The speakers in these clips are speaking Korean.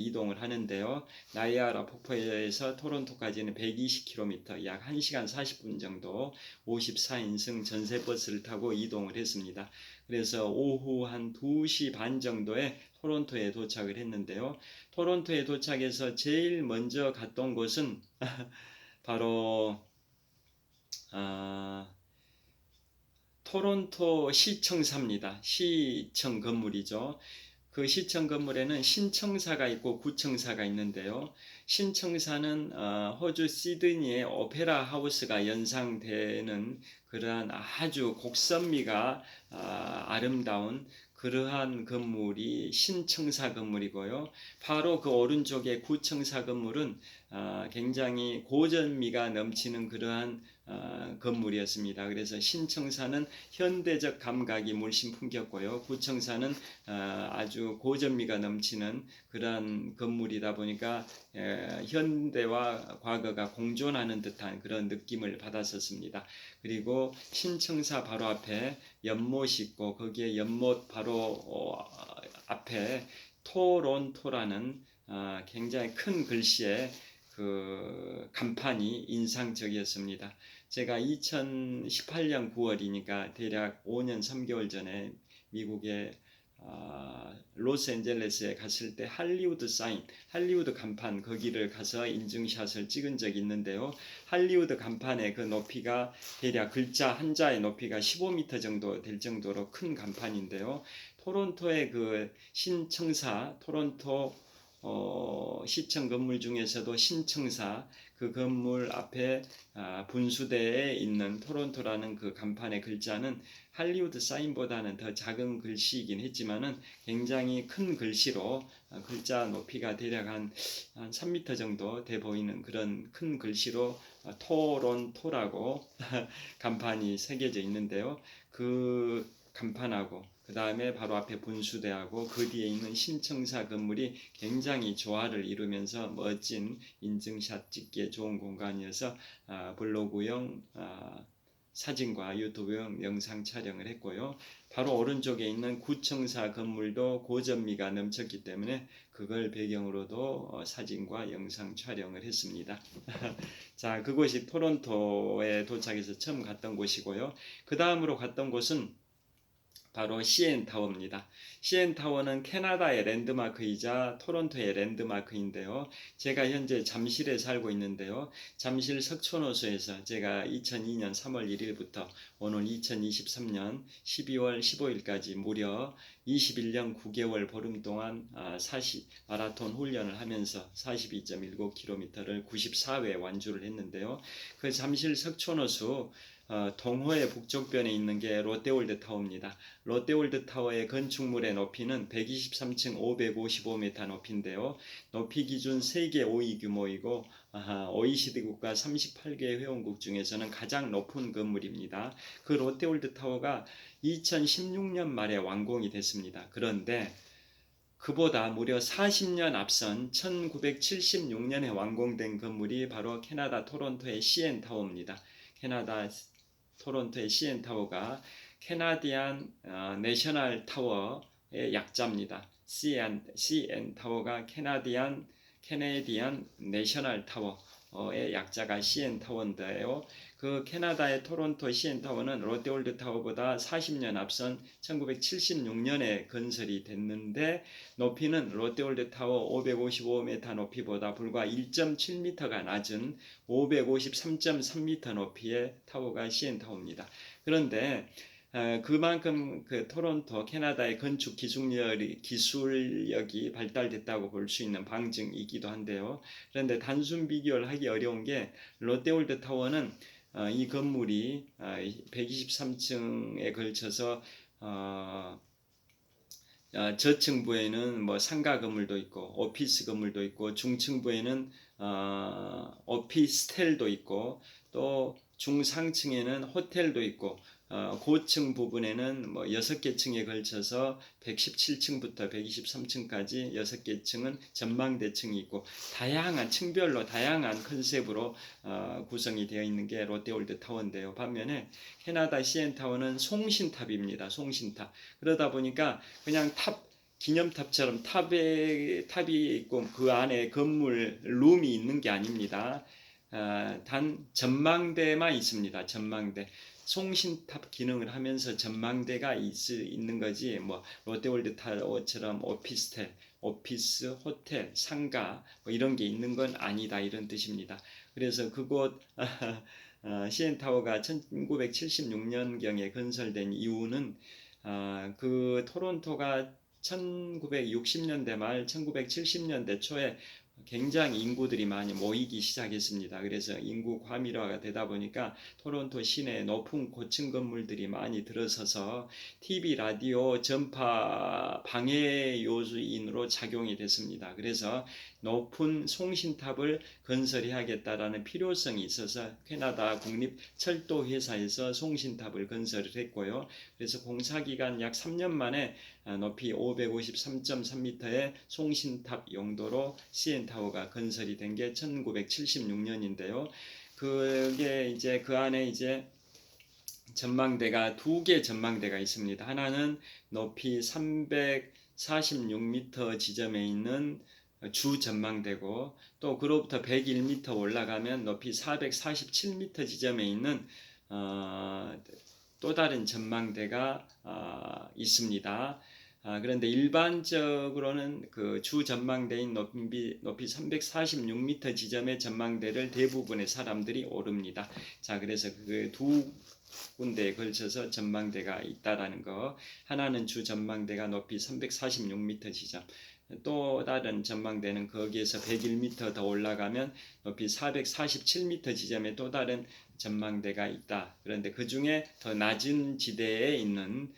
이동을 하는데요. 나이아가라 폭포에서 토론토까지는 120km, 약 1시간 40분 정도 54인승 전세버스를 타고 이동을 했습니다. 그래서 오후 한 2시 반 정도에 토론토에 도착을 했는데요. 토론토에 도착해서 제일 먼저 갔던 곳은 바로 토론토 시청사입니다. 시청 건물이죠. 그 시청 건물에는 신청사가 있고 구청사가 있는데요. 신청사는 호주 시드니의 오페라 하우스가 연상되는 그러한 아주 곡선미가 아름다운 그러한 건물이 신청사 건물이고요. 바로 그 오른쪽에 구청사 건물은 굉장히 고전미가 넘치는 그러한 건물이었습니다. 그래서 신청사는 현대적 감각이 물씬 풍겼고요. 구청사는 아주 고전미가 넘치는 그런 건물이다 보니까 현대와 과거가 공존하는 듯한 그런 느낌을 받았었습니다. 그리고 신청사 바로 앞에 연못이 있고 거기에 연못 바로 앞에 토론토라는 굉장히 큰 글씨의 그 간판이 인상적이었습니다. 제가 2018년 9월이니까 대략 5년 3개월 전에 미국의 로스앤젤레스에 갔을 때 할리우드 사인, 할리우드 간판 거기를 가서 인증샷을 찍은 적이 있는데요. 할리우드 간판의 그 높이가 대략 글자 한자의 높이가 15m 정도 될 정도로 큰 간판인데요. 토론토의 그 신청사, 토론토 시청 건물 중에서도 신청사 그 건물 앞에 분수대에 있는 토론토라는 그 간판의 글자는 할리우드 사인보다는 더 작은 글씨이긴 했지만은 굉장히 큰 글씨로 글자 높이가 대략 한 3m 정도 돼 보이는 그런 큰 글씨로 토론토라고 간판이 새겨져 있는데요. 그 간판하고 그 다음에 바로 앞에 분수대하고 그 뒤에 있는 신청사 건물이 굉장히 조화를 이루면서 멋진 인증샷 찍기에 좋은 공간이어서 블로그용 사진과 유튜브용 영상 촬영을 했고요. 바로 오른쪽에 있는 구청사 건물도 고전미가 넘쳤기 때문에 그걸 배경으로도 사진과 영상 촬영을 했습니다. 자, 그곳이 토론토에 도착해서 처음 갔던 곳이고요. 그 다음으로 갔던 곳은 바로 CN타워입니다. CN타워는 캐나다의 랜드마크이자 토론토의 랜드마크인데요. 제가 현재 잠실에 살고 있는데요. 잠실 석촌호수에서 제가 2002년 3월 1일부터 오늘 2023년 12월 15일까지 무려 21년 9개월 보름 동안 마라톤 훈련을 하면서 42.19km를 94회 완주를 했는데요. 그 잠실 석촌호수 동호의 북쪽변에 있는 게 롯데월드타워입니다. 롯데월드타워의 건축물의 높이는 123층 555m 높이인데요. 높이 기준 세계 5위 규모이고 OECD 국가 38개 회원국 중에서는 가장 높은 건물입니다. 그 롯데월드타워가 2016년 말에 완공이 됐습니다. 그런데 그보다 무려 40년 앞선 1976년에 완공된 건물이 바로 캐나다 토론토의 CN타워입니다. 캐나다 토론토의 CN타워가 캐나디안 내셔널 타워의 약자입니다. CN타워가 캐네디안 내셔널 타워의 약자가 CN타워인데요. 그 캐나다의 토론토 CN타워는 롯데월드타워보다 40년 앞선 1976년에 건설이 됐는데 높이는 롯데월드타워 555m 높이보다 불과 1.7m가 낮은 553.3m 높이의 타워가 CN타워입니다. 그런데 그만큼 그 토론토 캐나다의 건축 기술력이 발달됐다고 볼 수 있는 방증이기도 한데요. 그런데 단순 비교를 하기 어려운 게 롯데월드 타워는 이 건물이 123층에 걸쳐서 저층부에는 뭐 상가 건물도 있고 오피스 건물도 있고 중층부에는 오피스텔도 있고 또 중상층에는 호텔도 있고 고층 부분에는 뭐 6개 층에 걸쳐서 117층부터 123층까지 6개 층은 전망대층이 있고 다양한 층별로 다양한 컨셉으로 구성이 되어 있는 게 롯데월드 타워인데요. 반면에 캐나다 CN타워는 송신탑입니다. 송신탑. 그러다 보니까 그냥 탑 기념탑처럼 탑이 있고 그 안에 건물 룸이 있는 게 아닙니다. 단 전망대만 있습니다. 전망대. 송신탑 기능을 하면서 전망대가 있는 거지, 뭐 롯데월드 타워처럼 오피스, 호텔, 상가 뭐 이런 게 있는 건 아니다, 이런 뜻입니다. 그래서 그곳 CN타워가 1976년경에 건설된 이유는 그 토론토가 1960년대 말 1970년대 초에 굉장히 인구들이 많이 모이기 시작했습니다. 그래서 인구 과밀화가 되다 보니까 토론토 시내에 높은 고층 건물들이 많이 들어서서 TV, 라디오, 전파 방해 요소인으로 작용이 됐습니다. 그래서 높은 송신탑을 건설해야겠다라는 필요성이 있어서 캐나다 국립철도회사에서 송신탑을 건설을 했고요. 그래서 공사기간 약 3년 만에 높이 553.3m의 송신탑 용도로 CN타워가 건설이 된 게 1976년인데요. 그게 이제 그 안에 이제 전망대가 두 개 전망대가 있습니다. 하나는 높이 346m 지점에 있는 주 전망대고, 또 그로부터 101m 올라가면 높이 447m 지점에 있는 또 다른 전망대가 있습니다. 그런데 일반적으로는 그 주 전망대인 높이 346m 지점의 전망대를 대부분의 사람들이 오릅니다. 자, 그래서 그 두 군데에 걸쳐서 전망대가 있다라는 거. 하나는 주 전망대가 높이 346m 지점. 또 다른 전망대는 거기에서 101m 더 올라가면 높이 447m 지점에 또 다른 전망대가 있다. 그런데 그 중에 더 낮은 지대에 있는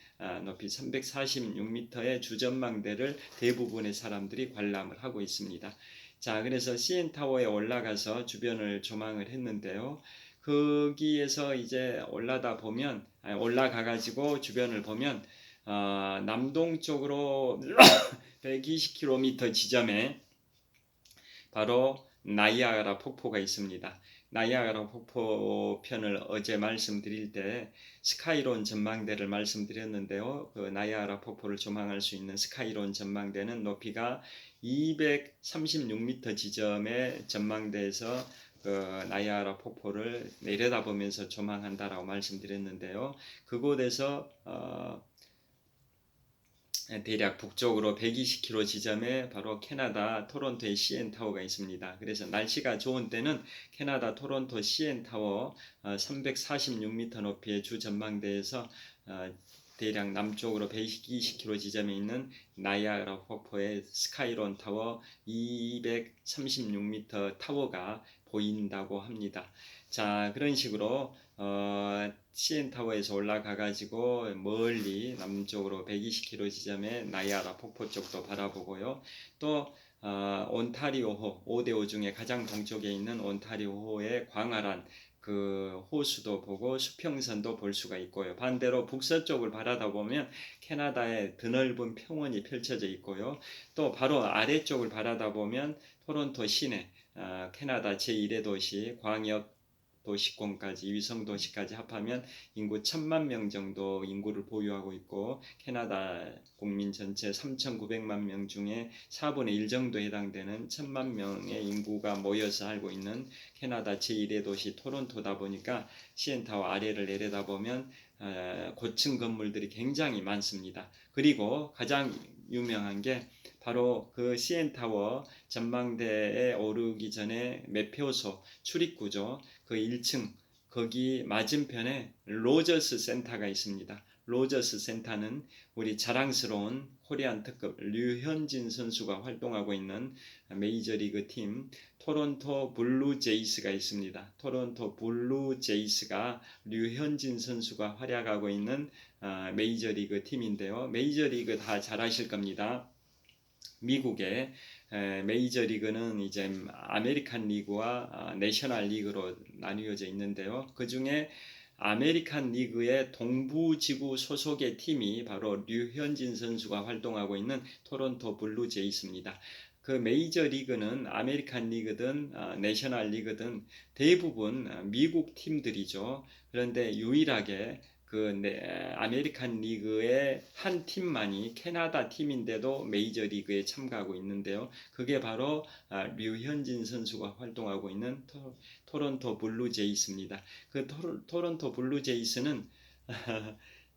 높이 346m의 주전망대를 대부분의 사람들이 관람을 하고 있습니다. 자, 그래서 CN타워에 올라가서 주변을 조망을 했는데요. 거기에서 이제 올라가 가지고 주변을 보면 남동쪽으로 120km 지점에 바로 나이아가라 폭포가 있습니다. 나이아가라 폭포 편을 어제 말씀드릴 때 스카이론 전망대를 말씀드렸는데요. 그 나이아가라 폭포를 조망할 수 있는 스카이론 전망대는 높이가 236m 지점의 전망대에서 그 나이아가라 폭포를 내려다보면서 조망한다라고 말씀드렸는데요. 그곳에서 대략 북쪽으로 120km 지점에 바로 캐나다 토론토의 CN타워가 있습니다. 그래서 날씨가 좋은 때는 캐나다 토론토 CN타워 346m 높이의 주 전망대에서 대략 남쪽으로 120km 지점에 있는 나이아가라 폭포의 스카이론 타워 236m 타워가 보인다고 합니다. 자, 그런 식으로 CN타워에서 올라가 가지고 멀리 남쪽으로 120km 지점에 나이아가라 폭포 쪽도 바라보고요. 또 온타리오호 5대5 중에 가장 동쪽에 있는 온타리오호의 광활한 그 호수도 보고 수평선도 볼 수가 있고요. 반대로 북서쪽을 바라다보면 캐나다의 드넓은 평원이 펼쳐져 있고요. 또 바로 아래쪽을 바라다보면 토론토 시내, 캐나다 제1의 도시, 광역 도시권까지, 위성 도시까지 합하면 인구 1,000만 명 정도 인구를 보유하고 있고, 캐나다 국민 전체 3,900만 명 중에 4분의 1 정도에 해당되는 1,000만 명의 인구가 모여서 살고 있는 캐나다 제1의 도시 토론토다 보니까 CN타워 아래를 내려다보면 고층 건물들이 굉장히 많습니다. 그리고 가장 유명한 게 바로 그 CN타워 전망대에 오르기 전에 매표소 출입구죠. 그 1층 거기 맞은편에 로저스 센터가 있습니다. 로저스 센터는 우리 자랑스러운 코리안 특급 류현진 선수가 활동하고 있는 메이저리그 팀 토론토 블루제이스가 있습니다. 토론토 블루제이스가 류현진 선수가 활약하고 있는 메이저리그 팀인데요. 메이저리그 다 잘 아실 겁니다. 미국의 메이저리그는 이제 아메리칸 리그와 내셔널 리그로 나뉘어져 있는데요. 그 중에 아메리칸 리그의 동부지구 소속의 팀이 바로 류현진 선수가 활동하고 있는 토론토 블루제이스입니다. 그 메이저 리그는 아메리칸 리그든 내셔널 리그든 대부분 미국 팀들이죠. 그런데 유일하게 아메리칸 리그의 한 팀만이 캐나다 팀인데도 메이저 리그에 참가하고 있는데요. 그게 바로 류현진 선수가 활동하고 있는 토론토 블루제이스입니다. 그 토론토 블루제이스는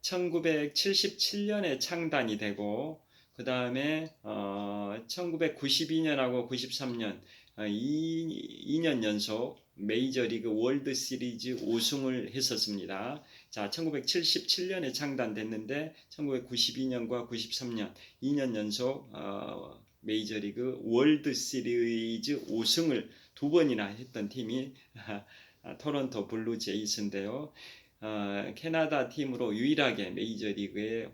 1977년에 창단이 되고 그 다음에 1992년하고 93년 2년 연속 메이저리그 월드 시리즈 우승을 했었습니다. 자, 1977년에 창단됐는데 1992년과 93년 2년 연속 메이저리그 월드 시리즈 우승을 두 번이나 했던 팀이 토론토 블루제이스인데요. 캐나다 팀으로 유일하게 메이저리그에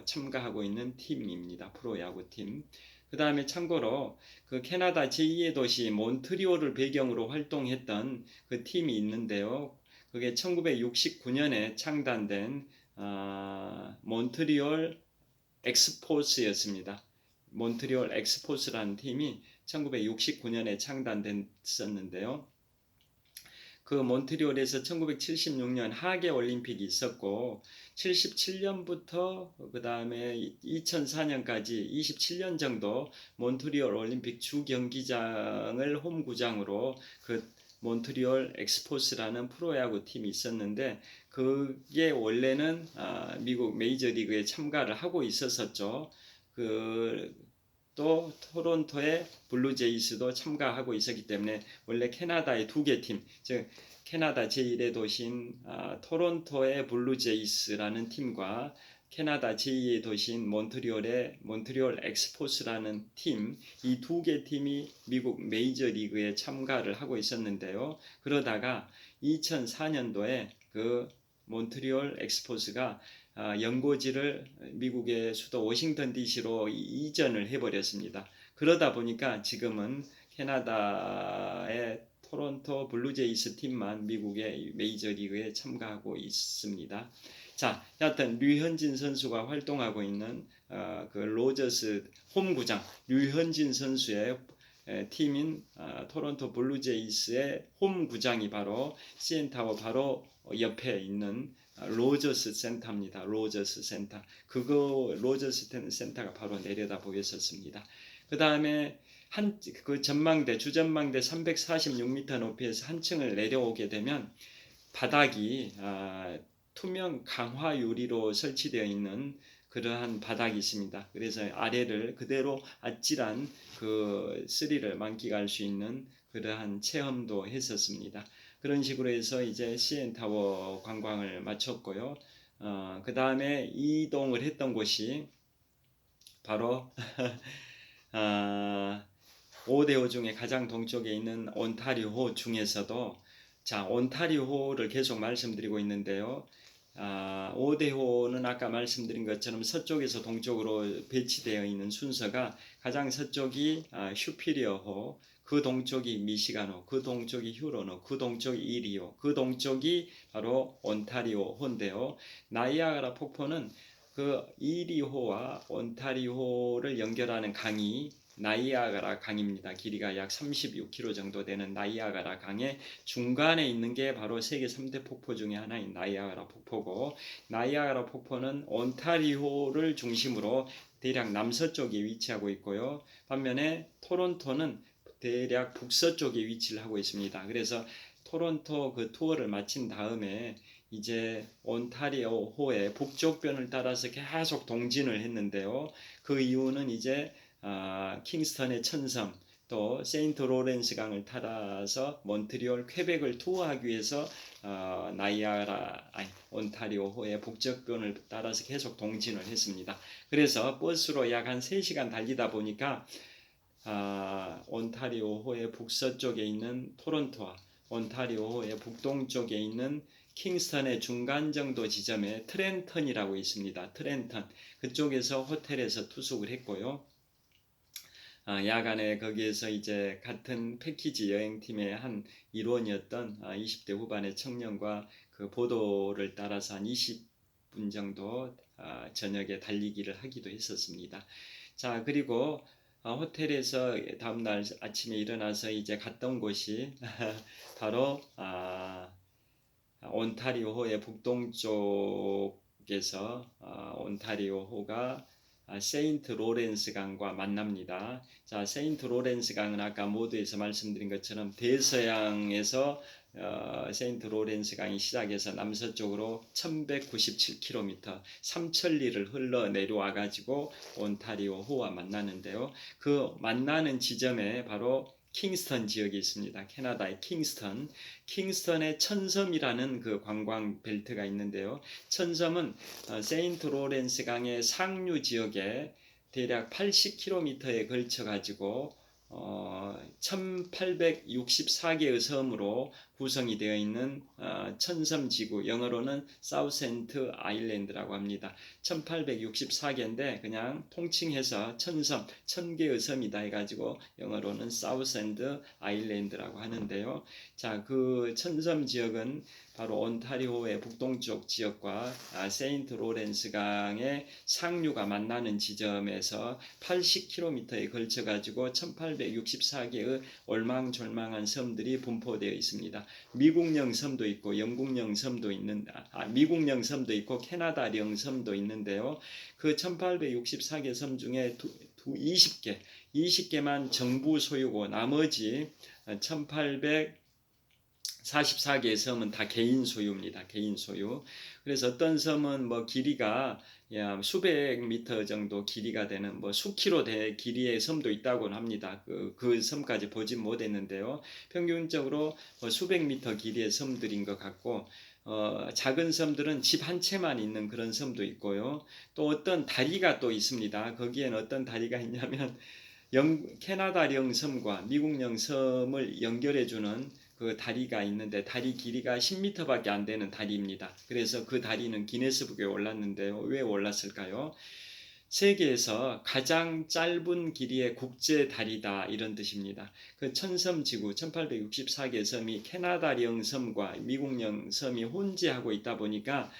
참가하고 있는 팀입니다. 프로야구팀. 그 다음에 참고로 그 캐나다 제2의 도시 몬트리올을 배경으로 활동했던 그 팀이 있는데요. 그게 1969년에 창단된 몬트리올 엑스포스였습니다. 몬트리올 엑스포스라는 팀이 1969년에 창단됐었는데요. 그 몬트리올에서 1976년 하계 올림픽이 있었고 77년부터 그 다음에 2004년까지 27년 정도 몬트리올 올림픽 주 경기장을 홈구장으로 그 몬트리올 엑스포스라는 프로야구 팀이 있었는데 그게 원래는 미국 메이저리그에 참가를 하고 있었었죠. 또 토론토의 블루제이스도 참가하고 있었기 때문에 원래 캐나다의 두 개 팀, 즉 캐나다 제1의 도시인 토론토의 블루제이스라는 팀과 캐나다 제2의 도시인 몬트리올 엑스포스라는 팀, 이 두 개 팀이 미국 메이저리그에 참가를 하고 있었는데요. 그러다가 2004년도에 그 몬트리올 엑스포스가 연고지를 미국의 수도 워싱턴 DC로 이전을 해버렸습니다. 그러다 보니까 지금은 캐나다의 토론토 블루제이스 팀만 미국의 메이저리그에 참가하고 있습니다. 자, 여하튼 류현진 선수가 활동하고 있는 그 로저스 홈구장, 류현진 선수의 팀인 토론토 블루제이스의 홈구장이 바로 CN타워 바로 옆에 있는 로저스 센터입니다. 로저스 센터. 로저스 센터가 바로 내려다 보였었습니다. 그 다음에 그 주전망대 346m 높이에서 한 층을 내려오게 되면 바닥이 투명 강화 유리로 설치되어 있는 그러한 바닥이 있습니다. 그래서 아래를 그대로 아찔한 그 스릴을 만끽할 수 있는 그러한 체험도 했었습니다. 그런 식으로 해서 이제 CN타워 관광을 마쳤고요. 그 다음에 이동을 했던 곳이 바로 5대호 중에 가장 동쪽에 있는 온타리오 중에서도 온타리오를 계속 말씀드리고 있는데요. 5대호는 아까 말씀드린 것처럼 서쪽에서 동쪽으로 배치되어 있는 순서가 가장 서쪽이 슈피리어호, 그 동쪽이 미시간호, 그 동쪽이 휴로노, 그 동쪽이 이리오, 그 동쪽이 바로 온타리오호인데요. 나이아가라 폭포는 그 이리호와 온타리오를 연결하는 강이 나이아가라 강입니다. 길이가 약 36km 정도 되는 나이아가라 강의 중간에 있는 게 바로 세계 3대 폭포 중에 하나인 나이아가라 폭포고, 나이아가라 폭포는 온타리오를 중심으로 대략 남서쪽에 위치하고 있고요. 반면에 토론토는 대략 북서쪽에 위치를 하고 있습니다. 그래서 토론토 그 투어를 마친 다음에 이제 온타리오호의 북쪽변을 따라서 계속 동진을 했는데요. 그 이유는 이제 킹스턴의 천섬, 또 세인트 로렌스 강을 따라서 몬트리올, 퀘벡을 투어하기 위해서 온타리오호의 북쪽변을 따라서 계속 동진을 했습니다. 그래서 버스로 약 한 3시간 달리다 보니까 온타리오호의 북서쪽에 있는 토론토와 온타리오호의 북동쪽에 있는 킹스턴의 중간 정도 지점에 트렌턴이라고 있습니다. 트렌턴, 그쪽에서 호텔에서 투숙을 했고요. 야간에 거기에서 이제 같은 패키지 여행팀의 한 일원이었던 20대 후반의 청년과 그 보도를 따라서 한 20분 정도 저녁에 달리기를 하기도 했었습니다. 자, 그리고 호텔에서 다음날 아침에 일어나서 이제 갔던 곳이 바로 온타리오호의 북동쪽에서 온타리오호가 세인트 로렌스 강과 만납니다. 자, 세인트 로렌스 강은 아까 모두에서 말씀드린 것처럼 대서양에서 세인트 로렌스 강이 시작해서 남서쪽으로 1197km, 삼천리를 흘러 내려와 가지고 온타리오호와 만나는데요. 그 만나는 지점에 바로 킹스턴 지역이 있습니다. 캐나다의 킹스턴의 천섬이라는 그 관광 벨트가 있는데요. 천섬은 세인트 로렌스 강의 상류 지역에 대략 80km에 걸쳐 가지고 1864개의 섬으로 구성이 되어 있는 천섬지구, 영어로는 사우센트 아일랜드라고 합니다. 1864개인데 그냥 통칭해서 천섬, 1000개의 섬이다 해가지고 영어로는 사우센트 아일랜드라고 하는데요. 자, 그 천섬 지역은 바로 온타리오의 북동쪽 지역과 세인트 로렌스 강의 상류가 만나는 지점에서 80km에 걸쳐 가지고 1864개의 올망졸망한 섬들이 분포되어 있습니다. 미국령 섬도 있고 영국령 섬도 미국령 섬도 있고 캐나다령 섬도 있는데요. 그 1864개 섬 중에 20개만 정부 소유고 나머지 1844개의 섬은 다 개인 소유입니다. 개인 소유. 그래서 어떤 섬은 뭐 길이가 수백 미터 정도 길이가 되는 수키로 길이의 섬도 있다고 합니다. 그 섬까지 보진 못했는데요. 평균적으로 수백 미터 길이의 섬들인 것 같고 작은 섬들은 집 한 채만 있는 그런 섬도 있고요. 또 어떤 다리가 또 있습니다. 거기에는 어떤 다리가 있냐면 캐나다령 섬과 미국령 섬을 연결해주는 그 다리가 있는데 다리 길이가 10m밖에 안 되는 다리입니다. 그래서 그 다리는 기네스북에 올랐는데요. 왜 올랐을까요? 세계에서 가장 짧은 길이의 국제 다리다 이런 뜻입니다. 그 천섬지구 1864개 섬이 캐나다령 섬과 미국령 섬이 혼재하고 있다 보니까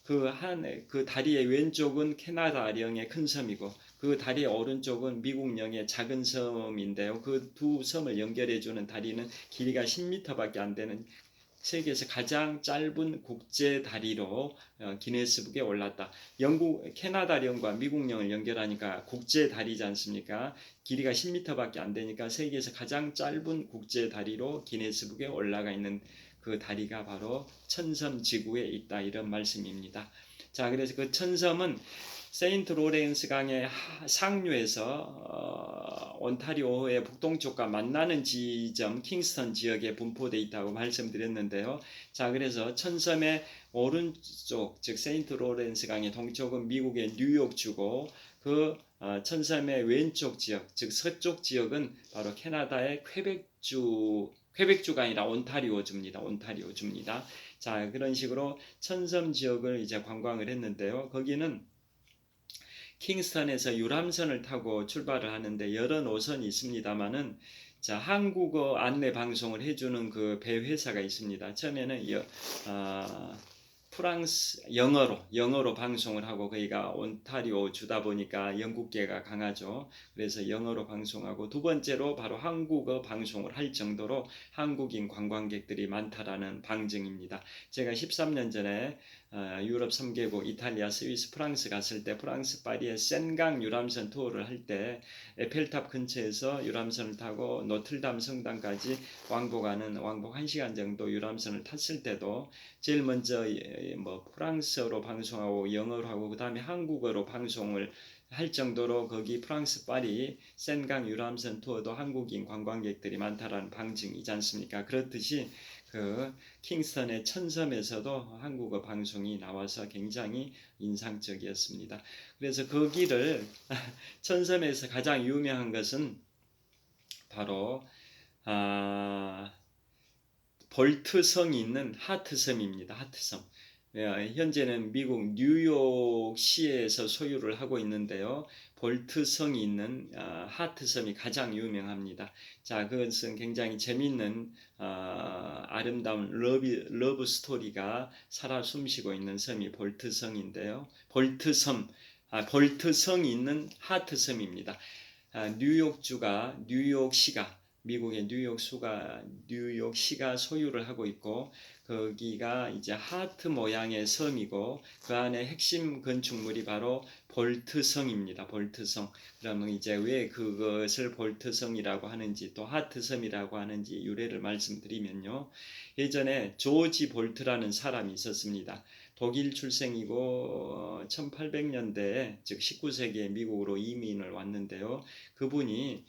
그 다리의 왼쪽은 캐나다령의 큰 섬이고 그 다리의 오른쪽은 미국령의 작은 섬인데요. 그 두 섬을 연결해주는 다리는 길이가 10m밖에 안 되는 세계에서 가장 짧은 국제 다리로 기네스북에 올랐다. 캐나다령과 미국령을 연결하니까 국제 다리지 않습니까? 길이가 10m밖에 안 되니까 세계에서 가장 짧은 국제 다리로 기네스북에 올라가 있는 그 다리가 바로 천섬 지구에 있다 이런 말씀입니다. 자, 그래서 그 천섬은 세인트 로렌스 강의 상류에서 온타리오의 북동쪽과 만나는 지점 킹스턴 지역에 분포되어 있다고 말씀드렸는데요. 자, 그래서 천섬의 오른쪽 즉 세인트 로렌스 강의 동쪽은 미국의 뉴욕주고 그 천섬의 왼쪽 지역 즉 서쪽 지역은 바로 캐나다의 퀘벡주가 아니라 온타리오주입니다. 자, 그런 식으로 천섬 지역을 이제 관광을 했는데요. 거기는 킹스턴에서 유람선을 타고 출발을 하는데 여러 노선이 있습니다만은 자, 한국어 안내 방송을 해주는 그 배 회사가 있습니다. 처음에는 영어로 방송을 하고 거기가 온타리오 주다 보니까 영국계가 강하죠. 그래서 영어로 방송하고 두 번째로 바로 한국어 방송을 할 정도로 한국인 관광객들이 많다라는 방증입니다. 제가 13년 전에 유럽 3개국 이탈리아, 스위스, 프랑스 갔을 때 프랑스 파리의 센강 유람선 투어를 할 때 에펠탑 근처에서 유람선을 타고 노틀담 성당까지 왕복하는 1시간 정도 유람선을 탔을 때도 제일 먼저 프랑스어로 방송하고 영어로 하고 그 다음에 한국어로 방송을 할 정도로 거기 프랑스 파리 센강 유람선 투어도 한국인 관광객들이 많다라는 방증이지 않습니까? 그렇듯이 그 킹스턴의 천섬에서도 한국어 방송이 나와서 굉장히 인상적이었습니다. 그래서 거기를 천섬에서 가장 유명한 것은 바로 볼트성이 있는 하트섬입니다. 하트섬. 현재는 미국 뉴욕시에서 소유를 하고 있는데요. 볼트성이 있는 하트섬이 가장 유명합니다. 자, 그것은 굉장히 재미있는 아름다운 러브 스토리가 살아 숨쉬고 있는 섬이 볼트성인데요. 볼트성이 있는 하트섬입니다. 뉴욕시가 미국의 뉴욕시가 소유를 하고 있고, 거기가 이제 하트 모양의 성이고 그 안에 핵심 건축물이 바로 볼트성입니다. 볼트성. 그러면 이제 왜 그것을 볼트성이라고 하는지 또 하트섬이라고 하는지 유래를 말씀드리면요. 예전에 조지 볼트라는 사람이 있었습니다. 독일 출생이고 1800년대에 즉 19세기에 미국으로 이민을 왔는데요. 그분이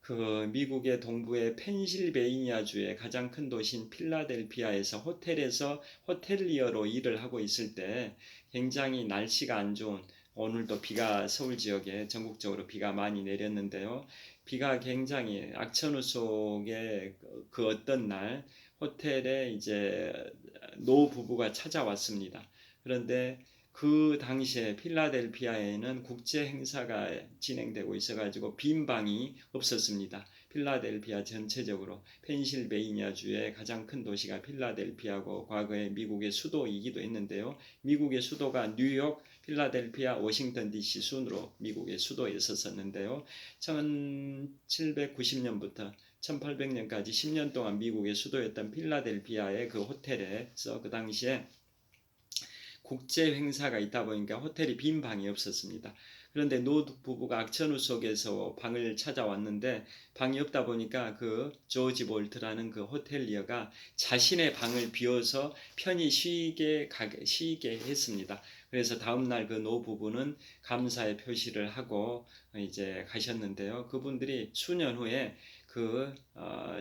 그 미국의 동부의 펜실베이니아주의 가장 큰 도시인 필라델피아에서 호텔에서 호텔리어로 일을 하고 있을 때 굉장히 날씨가 안 좋은, 오늘도 비가 서울 지역에 전국적으로 비가 많이 내렸는데요. 비가 굉장히 악천후 속에 그 어떤 날 호텔에 이제 노 부부가 찾아왔습니다. 그런데 그 당시에 필라델피아에는 국제 행사가 진행되고 있어가지고 빈 방이 없었습니다. 필라델피아 전체적으로 펜실베이니아주의 가장 큰 도시가 필라델피아고 과거에 미국의 수도이기도 했는데요. 미국의 수도가 뉴욕, 필라델피아, 워싱턴 DC 순으로 미국의 수도였었는데요. 1790년부터 1800년까지 10년 동안 미국의 수도였던 필라델피아의 그 호텔에서 그 당시에 국제 행사가 있다 보니까 호텔이 빈 방이 없었습니다. 그런데 노 부부가 악천후 속에서 방을 찾아왔는데 방이 없다 보니까 그 조지 볼트라는 그 호텔리어가 자신의 방을 비워서 편히 쉬게 했습니다. 그래서 다음날 그 노 부부는 감사의 표시를 하고 이제 가셨는데요. 그분들이 수년 후에 그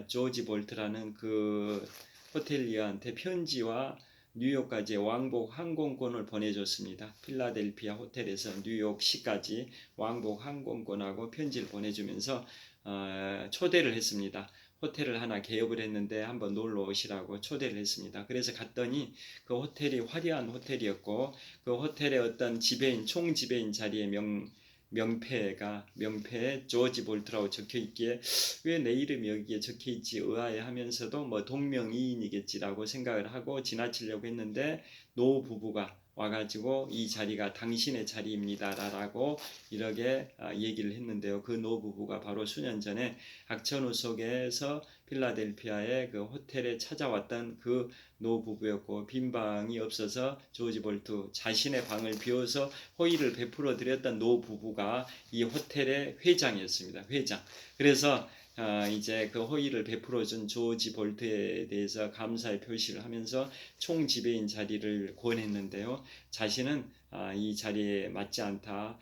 조지 볼트라는 그 호텔리어한테 편지와 뉴욕까지 왕복 항공권을 보내줬습니다. 필라델피아 호텔에서 뉴욕시까지 왕복 항공권하고 편지를 보내주면서 초대를 했습니다. 호텔을 하나 개업을 했는데 한번 놀러 오시라고 초대를 했습니다. 그래서 갔더니 그 호텔이 화려한 호텔이었고 그 호텔의 어떤 지배인, 총지배인 자리에 명패에 조지 볼트라고 적혀 있기에 왜 내 이름이 여기에 적혀 있지 의아해하면서도 뭐 동명이인이겠지라고 생각을 하고 지나치려고 했는데 노 부부가 와가지고 이 자리가 당신의 자리입니다라고 이렇게 얘기를 했는데요. 그 노 부부가 바로 수년 전에 악천후 속에서 필라델피아의 그 호텔에 찾아왔던 그 노 부부였고 빈 방이 없어서 조지 볼트 자신의 방을 비워서 호의를 베풀어 드렸던 노 부부가 이 호텔의 회장이었습니다. 회장. 그래서 이제 그 호의를 베풀어 준 조지 볼트에 대해서 감사의 표시를 하면서 총지배인 자리를 권했는데요. 자신은 이 자리에 맞지 않다.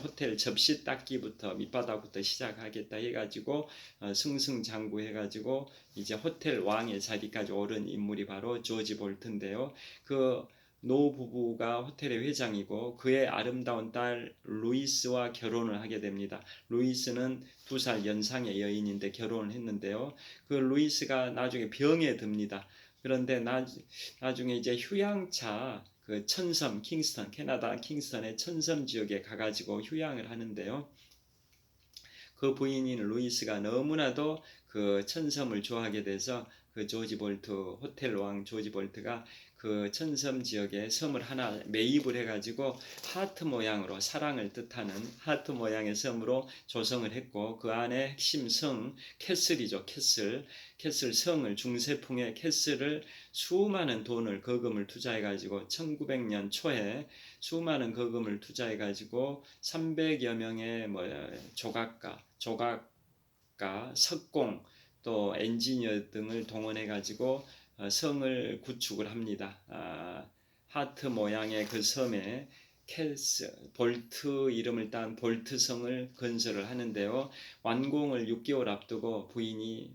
호텔 접시 닦기부터 밑바닥부터 시작하겠다 해가지고 승승장구해가지고 이제 호텔 왕의 자리까지 오른 인물이 바로 조지 볼트인데요. 그 노 부부가 호텔의 회장이고 그의 아름다운 딸 루이스와 결혼을 하게 됩니다. 루이스는 2살 연상의 여인인데 결혼을 했는데요. 그 루이스가 나중에 병에 듭니다. 그런데 나중에 이제 휴양차 그 천섬 킹스턴, 캐나다 킹스턴의 천섬 지역에 가가지고 휴양을 하는데요. 그 부인인 루이스가 너무나도 그 천섬을 좋아하게 돼서 그 조지 볼트 호텔 왕 조지 볼트가 그 천섬 지역에 섬을 하나 매입을 해가지고 하트 모양으로 사랑을 뜻하는 하트 모양의 섬으로 조성을 했고 그 안에 핵심 성 캐슬이죠. 캐슬 성을 중세풍의 캐슬을 수많은 돈을 거금을 투자해가지고 1900년 초에 수많은 거금을 투자해가지고 300여 명의 조각가, 석공, 또 엔지니어 등을 동원해가지고 성을 구축을 합니다. 하트 모양의 그 섬에 볼트 이름을 딴 볼트성을 건설을 하는데요. 완공을 6개월 앞두고 부인이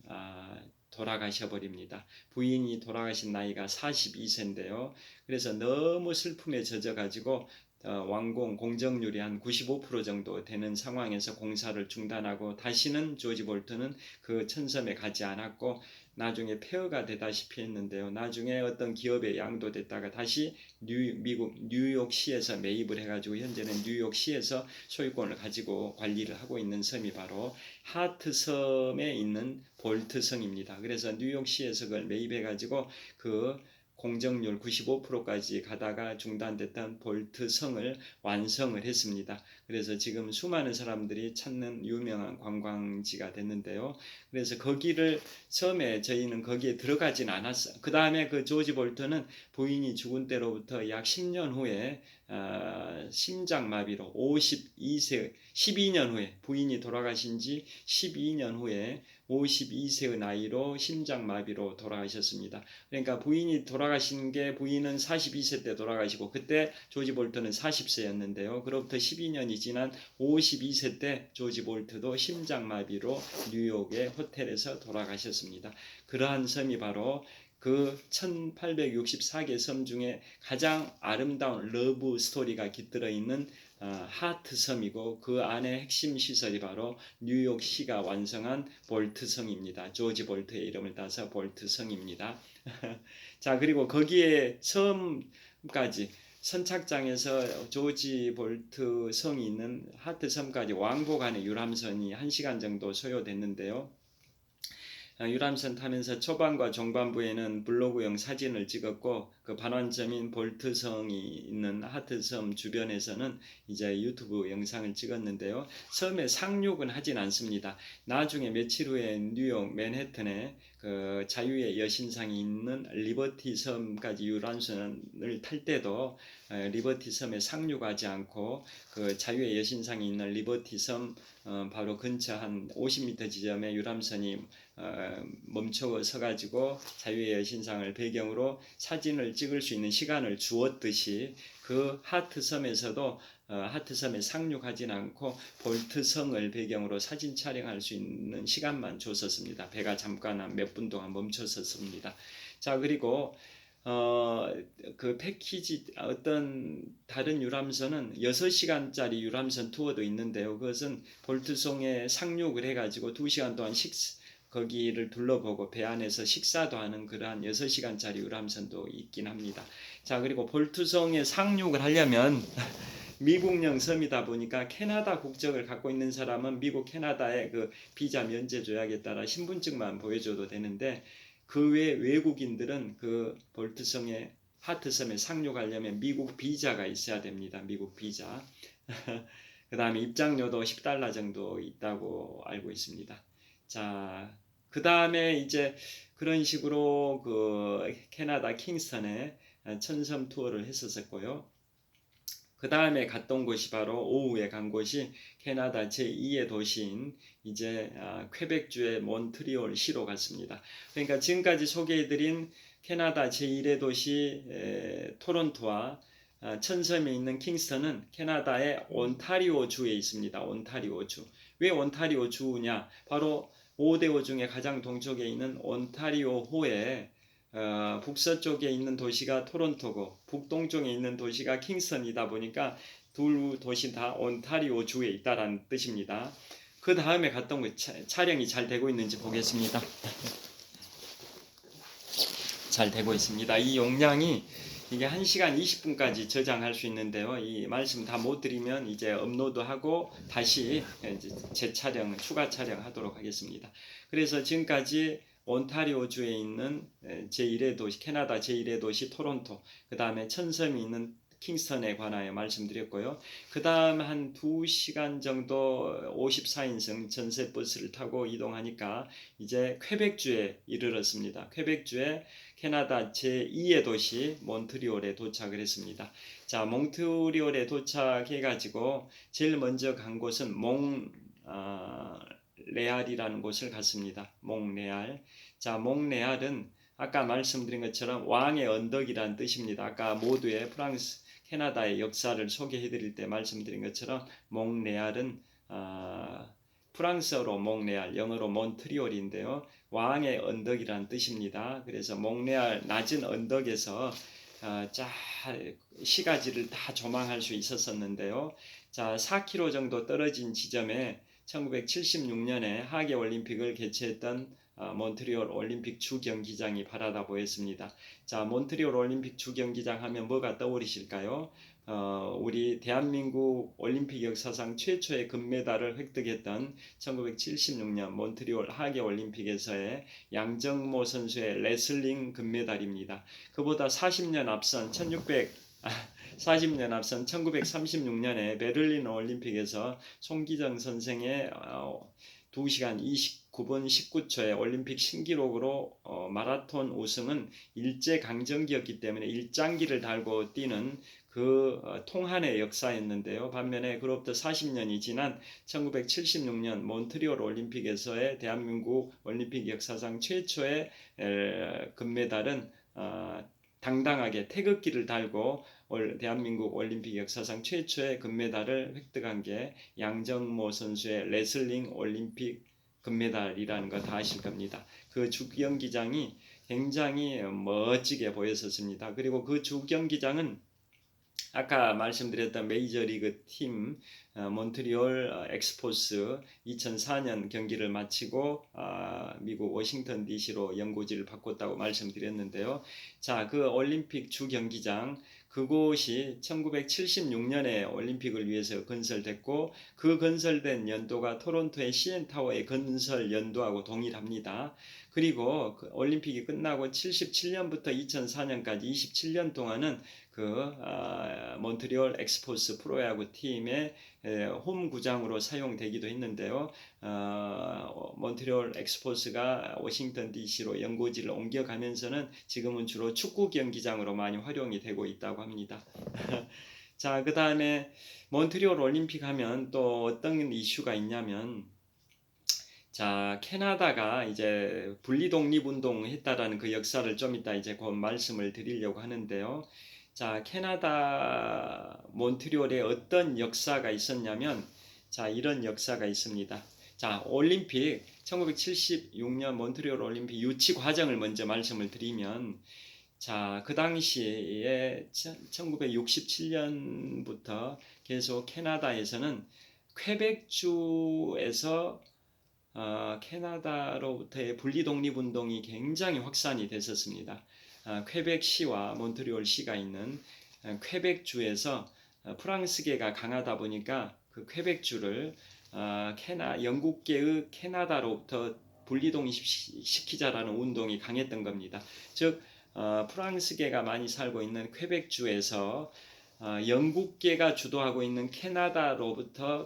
돌아가셔 버립니다. 부인이 돌아가신 나이가 42세인데요. 그래서 너무 슬픔에 젖어가지고 완공 공정률이 한 95% 정도 되는 상황에서 공사를 중단하고 다시는 조지 볼트는 그 천섬에 가지 않았고 나중에 폐허가 되다시피 했는데요. 나중에 어떤 기업에 양도됐다가 다시 미국 뉴욕시에서 매입을 해가지고 현재는 뉴욕시에서 소유권을 가지고 관리를 하고 있는 섬이 바로 하트섬에 있는 볼트성입니다. 그래서 뉴욕시에서 그걸 매입해가지고 그 공정률 95%까지 가다가 중단됐던 볼트성을 완성을 했습니다. 그래서 지금 수많은 사람들이 찾는 유명한 관광지가 됐는데요. 그래서 거기를 처음에 저희는 거기에 들어가진 않았어요. 그 다음에 그 조지 볼트는 부인이 죽은 때로부터 약 10년 후에 심장마비로 52세 12년 후에 부인이 돌아가신 지 12년 후에 52세의 나이로 심장마비로 돌아가셨습니다. 그러니까 부인이 돌아가신 게 부인은 42세 때 돌아가시고 그때 조지 볼트는 40세였는데요. 그로부터 12년이 지난 52세 때 조지 볼트도 심장마비로 뉴욕의 호텔에서 돌아가셨습니다. 그러한 섬이 바로 그 1864개 섬 중에 가장 아름다운 러브 스토리가 깃들어 있는 하트 섬이고 그 안에 핵심 시설이 바로 뉴욕시가 완성한 볼트 성입니다. 조지 볼트의 이름을 따서 볼트 성입니다. 자, 그리고 거기에 섬까지 선착장에서 조지 볼트 성이 있는 하트 섬까지 왕복하는 유람선이 1시간 정도 소요됐는데요. 유람선 타면서 초반과 중반부에는 블로그용 사진을 찍었고 그 반환점인 볼트성이 있는 하트섬 주변에서는 이제 유튜브 영상을 찍었는데요. 섬에 상륙은 하진 않습니다. 나중에 며칠 후에 뉴욕 맨해튼에 그 자유의 여신상이 있는 리버티 섬까지 유람선을 탈 때도 리버티 섬에 상륙하지 않고 그 자유의 여신상이 있는 리버티 섬 바로 근처 한 50m 지점에 유람선이 멈춰 서가지고 자유의 여신상을 배경으로 사진을 찍을 수 있는 시간을 주었듯이 그 하트섬에서도 하트섬에 상륙하진 않고 볼트성을 배경으로 사진 촬영할 수 있는 시간만 줬었습니다. 배가 잠깐 한 몇 분 동안 멈췄었습니다. 자, 그리고 그 패키지 어떤 다른 유람선은 6시간짜리 유람선 투어도 있는데요. 그것은 볼트성에 상륙을 해가지고 2시간 동안 거기를 둘러보고 배 안에서 식사도 하는 그러한 6시간짜리 유람선도 있긴 합니다. 자, 그리고 볼트성에 상륙을 하려면 미국령 섬이다 보니까 캐나다 국적을 갖고 있는 사람은 미국 캐나다의 그 비자 면제 조약에 따라 신분증만 보여줘도 되는데 그 외 외국인들은 그 볼트성에 하트섬에 상륙하려면 미국 비자가 있어야 됩니다. 미국 비자. 그 다음에 입장료도 $10 정도 있다고 알고 있습니다. 자, 그 다음에 이제 그런 식으로 그 캐나다 킹스턴에 천섬 투어를 했었고요. 그 다음에 갔던 곳이 바로 오후에 간 곳이 캐나다 제2의 도시인 이제 퀘벡주의 몬트리올 시로 갔습니다. 그러니까 지금까지 소개해드린 캐나다 제1의 도시 토론토와 천섬에 있는 킹스턴은 캐나다의 온타리오 주에 있습니다. 온타리오 주. 왜 온타리오 주냐? 바로 5대5 중에 가장 동쪽에 있는 온타리오호에 북서쪽에 있는 도시가 토론토고 북동쪽에 있는 도시가 킹스턴이다 보니까 두 도시 다 온타리오 주에 있다라는 뜻입니다. 그 다음에 갔던 곳 촬영이 잘 되고 있는지 보겠습니다. 잘 되고 있습니다. 이 용량이 이게 1시간 20분까지 저장할 수 있는데요. 이 말씀 다 못 드리면 이제 업로드하고 다시 이제 재촬영, 추가 촬영하도록 하겠습니다. 그래서 지금까지 온타리오주에 있는 제1의 도시, 캐나다 제1의 도시 토론토, 그 다음에 천섬이 있는 킹스턴에 관하여 말씀드렸고요. 그 다음 한 2시간 정도 54인승 전세버스를 타고 이동하니까 이제 퀘벡주에 이르렀습니다. 퀘벡주에 캐나다 제2의 도시 몬트리올에 도착을 했습니다. 자, 몬트리올에 도착해가지고 제일 먼저 간 곳은 몽레알이라는 곳을 갔습니다. 몽레알. 자, 몽레알은 아까 말씀드린 것처럼 왕의 언덕이라는 뜻입니다. 아까 모두의 프랑스, 캐나다의 역사를 소개해드릴 때 말씀드린 것처럼 몽레알은 프랑스어로 몽레알, 영어로 몬트리올인데요. 왕의 언덕이라는 뜻입니다. 그래서 몽레알 낮은 언덕에서 시가지를 다 조망할 수 있었는데요. 자, 4km 정도 떨어진 지점에 1976년에 하계 올림픽을 개최했던 몬트리올 올림픽 주경기장이 바라다 보였습니다. 자, 몬트리올 올림픽 주경기장 하면 뭐가 떠오르실까요? 우리 대한민국 올림픽 역사상 최초의 금메달을 획득했던 1976년 몬트리올 하계올림픽에서의 양정모 선수의 레슬링 금메달입니다. 그보다 40년 앞선 1936년에 베를린 올림픽에서 송기정 선생의 2시간 29분 19초의 올림픽 신기록으로 마라톤 우승은 일제강점기였기 때문에 일장기를 달고 뛰는 그 통한의 역사였는데요. 반면에 그로부터 40년이 지난 1976년 몬트리올 올림픽에서의 대한민국 올림픽 역사상 최초의 금메달은 당당하게 태극기를 달고 대한민국 올림픽 역사상 최초의 금메달을 획득한 게 양정모 선수의 레슬링 올림픽 금메달이라는 거 다 아실 겁니다. 그 주경기장이 굉장히 멋지게 보였었습니다. 그리고 그 주경기장은 아까 말씀드렸던 메이저리그 팀 몬트리올 엑스포스 2004년 경기를 마치고 미국 워싱턴 DC로 연고지를 바꿨다고 말씀드렸는데요. 자, 그 올림픽 주 경기장 그곳이 1976년에 올림픽을 위해서 건설됐고 그 건설된 연도가 토론토의 CN 타워의 건설 연도하고 동일합니다. 그리고 그 올림픽이 끝나고 77년부터 2004년까지 27년 동안은 그 몬트리올 엑스포스 프로야구 팀의 홈 구장으로 사용되기도 했는데요. 몬트리올 엑스포스가 워싱턴 DC로 연고지를 옮겨가면서는 지금은 주로 축구 경기장으로 많이 활용이 되고 있다고 합니다. 자, 그 다음에 몬트리올 올림픽 하면 또 어떤 이슈가 있냐면 자, 캐나다가 이제 분리 독립 운동 했다라는 그 역사를 좀 이따 이제 곧 말씀을 드리려고 하는데요. 자, 캐나다 몬트리올에 어떤 역사가 있었냐면 자, 이런 역사가 있습니다. 자, 올림픽 1976년 몬트리올 올림픽 유치 과정을 먼저 말씀을 드리면 자, 그 당시에 1967년부터 계속 캐나다에서는 퀘벡주에서 캐나다로부터의 분리 독립 운동이 굉장히 확산이 됐었습니다. 퀘벡시와 몬트리올시가 있는 퀘벡주에서 프랑스계가 강하다 보니까 그 퀘벡주를 영국계의 캐나다로부터 분리 독립시키자라는 운동이 강했던 겁니다. 즉 프랑스계가 많이 살고 있는 퀘벡주에서 영국계가 주도하고 있는 캐나다로부터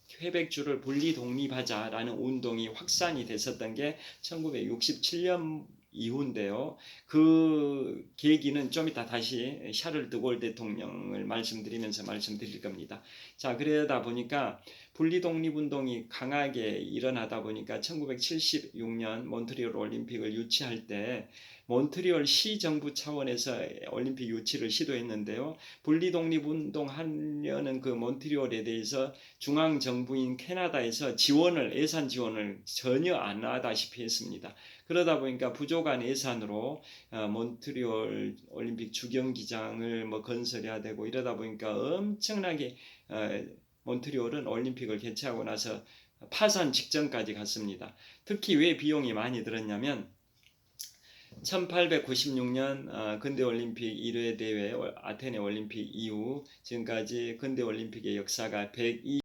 퀘벡주를 분리 독립하자라는 운동이 확산이 됐었던 게 1967년 이후인데요. 그 계기는 좀 이따 다시 샤를 드골 대통령을 말씀드리면서 말씀드릴 겁니다. 자, 그러다 보니까 분리 독립 운동이 강하게 일어나다 보니까 1976년 몬트리올 올림픽을 유치할 때 몬트리올 시 정부 차원에서 올림픽 유치를 시도했는데요. 분리 독립 운동 하려는 그 몬트리올에 대해서 중앙 정부인 캐나다에서 예산 지원을 전혀 안 하다시피 했습니다. 그러다 보니까 부족한 예산으로 몬트리올 올림픽 주경기장을 건설해야 되고 이러다 보니까 엄청나게 몬트리올은 올림픽을 개최하고 나서 파산 직전까지 갔습니다. 특히 왜 비용이 많이 들었냐면 1896년 근대올림픽 1회 대회 아테네 올림픽 이후 지금까지 근대올림픽의 역사가 102